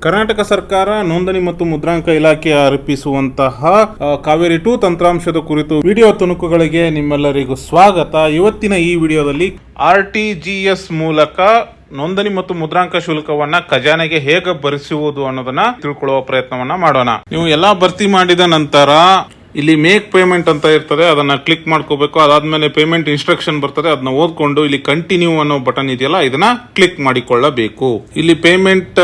ಕರ್ನಾಟಕ ಸರ್ಕಾರ ನೋಂದಣಿ ಮತ್ತು ಮುದ್ರಾಂಕ ಇಲಾಖೆ ಅರ್ಪಿಸುವಂತಹ ಕಾವೇರಿ 2 ತಂತ್ರಾಂಶದ ಕುರಿತು ವಿಡಿಯೋ ತುಣುಕುಗಳಿಗೆ ನಿಮ್ಮೆಲ್ಲರಿಗೂ ಸ್ವಾಗತ. ಇವತ್ತಿನ ಈ ವಿಡಿಯೋದಲ್ಲಿ RTGS ಮೂಲಕ ನೋಂದಣಿ ಮತ್ತು ಮುದ್ರಾಂಕ ಶುಲ್ಕವನ್ನ ಖಜಾನೆಗೆ ಹೇಗೆ ಭರಿಸುವುದು ಅನ್ನೋದನ್ನ ತಿಳ್ಕೊಳ್ಳುವ ಪ್ರಯತ್ನವನ್ನ ಮಾಡೋಣ. ನೀವು ಎಲ್ಲಾ ಭರ್ತಿ ಮಾಡಿದ ನಂತರ ಇಲ್ಲಿ ಮೇಕ್ ಪೇಮೆಂಟ್ ಅಂತ ಇರ್ತದೆ, ಅದನ್ನ ಕ್ಲಿಕ್ ಮಾಡ್ಕೋಬೇಕು. ಅದಾದ್ಮೇಲೆ ಪೇಮೆಂಟ್ ಇನ್ಸ್ಟ್ರಕ್ಷನ್ ಬರ್ತದೆ, ಅದನ್ನ ಓದ್ಕೊಂಡು ಇಲ್ಲಿ ಕಂಟಿನ್ಯೂ ಅನ್ನೋ ಬಟನ್ ಇದೆಯಲ್ಲ ಇದನ್ನ ಕ್ಲಿಕ್ ಮಾಡಿಕೊಳ್ಳಬೇಕು. ಇಲ್ಲಿ ಪೇಮೆಂಟ್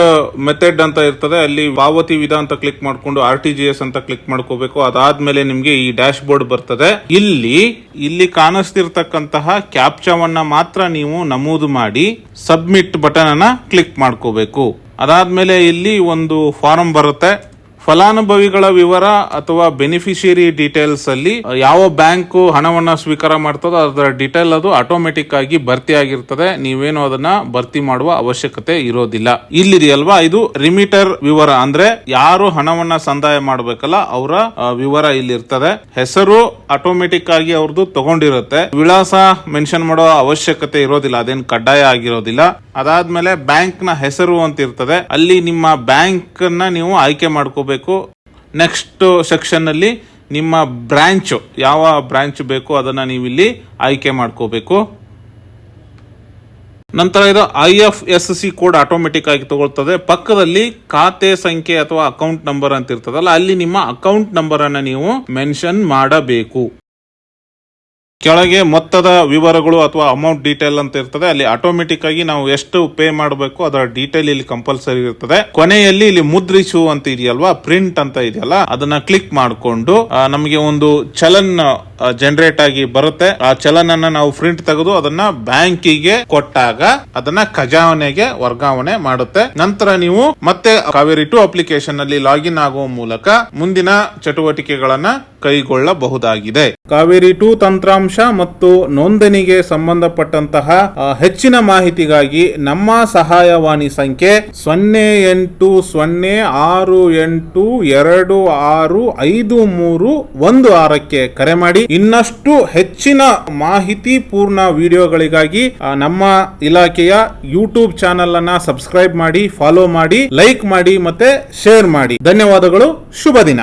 ಮೆಥಡ್ ಅಂತ ಇರ್ತದೆ, ಅಲ್ಲಿ ಪಾವತಿ ವಿಧ ಅಂತ ಕ್ಲಿಕ್ ಮಾಡ್ಕೊಂಡು RTGS ಅಂತ ಕ್ಲಿಕ್ ಮಾಡ್ಕೋಬೇಕು. ಅದಾದ್ಮೇಲೆ ನಿಮ್ಗೆ ಈ ಡ್ಯಾಶ್ ಬೋರ್ಡ್ ಬರ್ತದೆ. ಇಲ್ಲಿ ಕಾಣಿಸ್ತಿರ್ತಕ್ಕಂತಹ ಕ್ಯಾಪ್ಚಾವನ್ನ ಮಾತ್ರ ನೀವು ನಮೂದು ಮಾಡಿ ಸಬ್ಮಿಟ್ ಬಟನ್ ಅನ್ನ ಕ್ಲಿಕ್ ಮಾಡ್ಕೋಬೇಕು. ಅದಾದ್ಮೇಲೆ ಇಲ್ಲಿ ಒಂದು ಫಾರಂ ಬರುತ್ತೆ. ಫಲಾನುಭವಿಗಳ ವಿವರ ಅಥವಾ ಬೆನಿಫಿಷಿಯರಿ ಡೀಟೇಲ್ಸ್ ಅಲ್ಲಿ ಯಾವ ಬ್ಯಾಂಕ್ ಹಣವನ್ನ ಸ್ವೀಕಾರ ಮಾಡ್ತದೋ ಅದರ ಡೀಟೇಲ್ ಅದು ಆಟೋಮೆಟಿಕ್ ಆಗಿ ಭರ್ತಿ ಆಗಿರ್ತದೆ. ನೀವೇನು ಅದನ್ನ ಭರ್ತಿ ಮಾಡುವ ಅವಶ್ಯಕತೆ ಇರೋದಿಲ್ಲ. ಇಲ್ಲಿದೆಯಲ್ವಾ, ಇದು ರಿಮಿಟರ್ ವಿವರ, ಅಂದ್ರೆ ಯಾರು ಹಣವನ್ನ ಸಂದಾಯ ಮಾಡಬೇಕಲ್ಲ ಅವರ ವಿವರ ಇಲ್ಲಿ ಇರ್ತದೆ. ಹೆಸರು ಆಟೋಮೆಟಿಕ್ ಆಗಿ ಅವ್ರದ್ದು ತಗೊಂಡಿರುತ್ತೆ. ವಿಳಾಸ ಮೆನ್ಷನ್ ಮಾಡೋ ಅವಶ್ಯಕತೆ ಇರೋದಿಲ್ಲ, ಅದೇನು ಕಡ್ಡಾಯ ಆಗಿರೋದಿಲ್ಲ. ಅದಾದ್ಮೇಲೆ ಬ್ಯಾಂಕ್ ನ ಹೆಸರು ಅಂತ ಇರ್ತದೆ, ಅಲ್ಲಿ ನಿಮ್ಮ ಬ್ಯಾಂಕ್ ನ ನೀವು ಆಯ್ಕೆ ಮಾಡ್ಕೋಬೇಕು. ನೆಕ್ಸ್ಟ್ ಸೆಕ್ಷನ್ ಅಲ್ಲಿ ನಿಮ್ಮ ಬ್ರಾಂಚ್, ಯಾವ ಬ್ರಾಂಚ್ ಬೇಕು ಅದನ್ನ ನೀವು ಇಲ್ಲಿ ಆಯ್ಕೆ ಮಾಡ್ಕೋಬೇಕು. ನಂತರ ಇದು IFSC ಕೋಡ್ ಆಟೋಮೆಟಿಕ್ ಆಗಿ ತಗೊಳ್ತದೆ. ಪಕ್ಕದಲ್ಲಿ ಖಾತೆ ಸಂಖ್ಯೆ ಅಥವಾ ಅಕೌಂಟ್ ನಂಬರ್ ಅಂತ ಇರ್ತದಲ್ಲ, ಅಲ್ಲಿ ನಿಮ್ಮ ಅಕೌಂಟ್ ನಂಬರ್ ಅನ್ನ ನೀವು ಮೆನ್ಷನ್ ಮಾಡಬೇಕು. ಕೆಳಗೆ ಮೊತ್ತದ ವಿವರಗಳು ಅಥವಾ ಅಮೌಂಟ್ ಡೀಟೇಲ್ ಅಂತ ಇರ್ತದೆ, ಅಲ್ಲಿ ಆಟೋಮೆಟಿಕ್ ಆಗಿ ನಾವು ಎಷ್ಟು ಪೇ ಮಾಡಬೇಕು ಅದರ ಡೀಟೇಲ್ ಇಲ್ಲಿ ಕಂಪಲ್ಸರಿ ಇರ್ತದೆ. ಕೊನೆಯಲ್ಲಿ ಇಲ್ಲಿ ಮುದ್ರಿಸು ಅಂತ ಇದೆಯಲ್ವಾ, ಪ್ರಿಂಟ್ ಅಂತ ಇದೆಯಲ್ಲ, ಅದನ್ನ ಕ್ಲಿಕ್ ಮಾಡಿಕೊಂಡು ನಮಗೆ ಒಂದು ಚಲನ್ ಜನರೇಟ್ ಆಗಿ ಬರುತ್ತೆ. ಆ ಚಲನ್ ಅನ್ನ ನಾವು ಪ್ರಿಂಟ್ ತೆಗೆದು ಅದನ್ನ ಬ್ಯಾಂಕಿಗೆ ಕೊಟ್ಟಾಗ ಅದನ್ನ ಖಜಾನೆಗೆ ವರ್ಗಾವಣೆ ಮಾಡುತ್ತೆ. ನಂತರ ನೀವು ಮತ್ತೆ ಕಾವೇರಿ 2 ಅಪ್ಲಿಕೇಶನ್ ಅಲ್ಲಿ ಲಾಗಿನ್ ಆಗುವ ಮೂಲಕ ಮುಂದಿನ ಚಟುವಟಿಕೆಗಳನ್ನ ಕೈಗೊಳ್ಳಬಹುದಾಗಿದೆ. ಕಾವೇರಿ 2 ತಂತ್ರಾಂಶ ಮತ್ತು ನೋಂದಣಿಗೆ ಸಂಬಂಧಪಟ್ಟಂತಹ ಹೆಚ್ಚಿನ ಮಾಹಿತಿಗಾಗಿ ನಮ್ಮ ಸಹಾಯವಾಣಿ ಸಂಖ್ಯೆ 0808262536 ಕರೆ ಮಾಡಿ. ಇನ್ನಷ್ಟು ಹೆಚ್ಚಿನ ಮಾಹಿತಿ ಪೂರ್ಣ ವಿಡಿಯೋಗಳಿಗಾಗಿ ನಮ್ಮ ಇಲಾಖೆಯ ಯೂಟ್ಯೂಬ್ ಚಾನೆಲ್ ಅನ್ನ ಸಬ್ಸ್ಕ್ರೈಬ್ ಮಾಡಿ, ಫಾಲೋ ಮಾಡಿ, ಲೈಕ್ ಮಾಡಿ ಮತ್ತೆ ಶೇರ್ ಮಾಡಿ. ಧನ್ಯವಾದಗಳು. ಶುಭ ದಿನ.